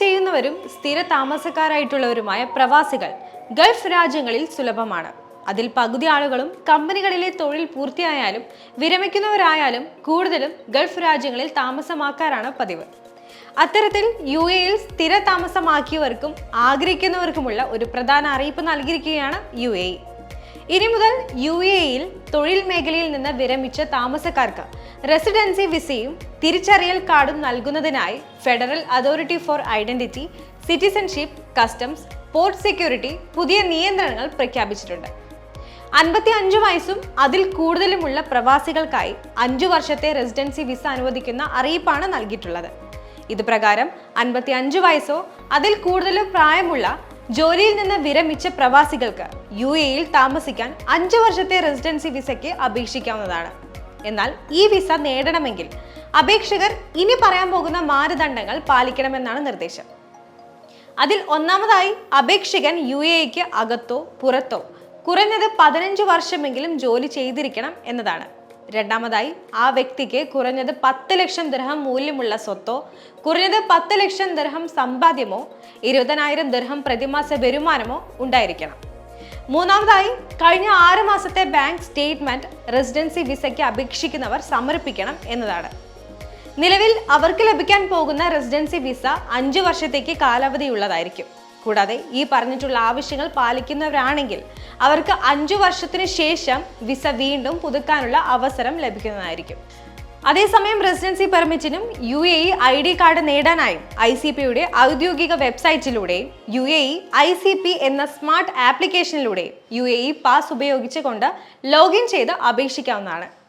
ചെയ്യുന്നവരും സ്ഥിര താമസക്കാരായിട്ടുള്ളവരുമായ പ്രവാസികൾ ഗൾഫ് രാജ്യങ്ങളിൽ സുലഭമാണ്. അതിൽ പകുതി ആളുകളും കമ്പനികളിലെ തൊഴിൽ പൂർത്തിയായാലും വിരമിക്കുന്നവരായാലും കൂടുതലും ഗൾഫ് രാജ്യങ്ങളിൽ താമസമാക്കാറാണ് പതിവ്. അത്തരത്തിൽ UAE-യിൽ സ്ഥിര താമസമാക്കിയവർക്കും ആഗ്രഹിക്കുന്നവർക്കുമുള്ള ഒരു പ്രധാന അറിയിപ്പ് നൽകിയിരിക്കുകയാണ് UAE. ഇനി മുതൽ UAE-യിൽ തൊഴിൽ മേഖലയിൽ നിന്ന് വിരമിച്ച താമസക്കാർക്ക് റെസിഡൻസി വിസയും തിരിച്ചറിയൽ കാർഡും നൽകുന്നതിനായി federal authority four identity, citizenship, customs, port security പുതിയ നിയന്ത്രണങ്ങൾ പ്രഖ്യാപിച്ചിട്ടുണ്ട്. 55 വയസ്സും അതിൽ കൂടുതലുമുള്ള പ്രവാസികൾക്കായി 5 വർഷത്തെ റെസിഡൻസി വിസ അനുവദിക്കുന്ന അറിയിപ്പാണ് നൽകിയിട്ടുള്ളത്. ഇത് പ്രകാരം 55 വയസ്സോ അതിൽ കൂടുതലോ പ്രായമുള്ള ജോലിയിൽ നിന്ന് വിരമിച്ച പ്രവാസികൾക്ക് UAE-യിൽ താമസിക്കാൻ 5 വർഷത്തെ റെസിഡൻസി വിസയ്ക്ക് അപേക്ഷിക്കാവുന്നതാണ്. എന്നാൽ ഈ വിസ നേടണമെങ്കിൽ അപേക്ഷകർ ഇനി പറയാൻ പോകുന്ന മാനദണ്ഡങ്ങൾ പാലിക്കണമെന്നാണ് നിർദ്ദേശം. അതിൽ ഒന്നാമതായി അപേക്ഷകൻ UAE-ക്ക് അകത്തോ പുറത്തോ കുറഞ്ഞത് 15 വർഷമെങ്കിലും ജോലി ചെയ്തിരിക്കണം എന്നതാണ്. രണ്ടാമതായി ആ വ്യക്തിക്ക് കുറഞ്ഞത് 10 ലക്ഷം ദിർഹം മൂല്യമുള്ള സ്വത്തോ കുറഞ്ഞത് 10 ലക്ഷം ദിർഹം സമ്പാദ്യമോ 20,000 ദിർഹം പ്രതിമാസ വരുമാനമോ ഉണ്ടായിരിക്കണം. മൂന്നാമതായി കഴിഞ്ഞ 6 മാസത്തെ ബാങ്ക് സ്റ്റേറ്റ്മെന്റ് റെസിഡൻസി വിസയ്ക്ക് അപേക്ഷിക്കുന്നവർ സമർപ്പിക്കണം എന്നതാണ്. നിലവിൽ അവർക്ക് ലഭിക്കാൻ പോകുന്ന റെസിഡൻസി വിസ 5 വർഷത്തേക്ക് കാലാവധിയുള്ളതായിരിക്കും. കൂടാതെ ഈ പറഞ്ഞിട്ടുള്ള ആവശ്യങ്ങൾ പാലിക്കുന്നവരാണെങ്കിൽ അവർക്ക് 5 വർഷത്തിനു ശേഷം വിസ വീണ്ടും പുതുക്കാനുള്ള അവസരം ലഭിക്കുന്നതായിരിക്കും. അതേസമയം റെസിഡൻസി പെർമിറ്റിനും UAE ID കാർഡ് നേടാനായും ICP-യുടെ ഔദ്യോഗിക വെബ്സൈറ്റിലൂടെയും UAE ICP എന്ന സ്മാർട്ട് ആപ്ലിക്കേഷനിലൂടെയും UAE പാസ് ഉപയോഗിച്ചുകൊണ്ട് ലോഗിൻ ചെയ്ത് അപേക്ഷിക്കാവുന്നതാണ്.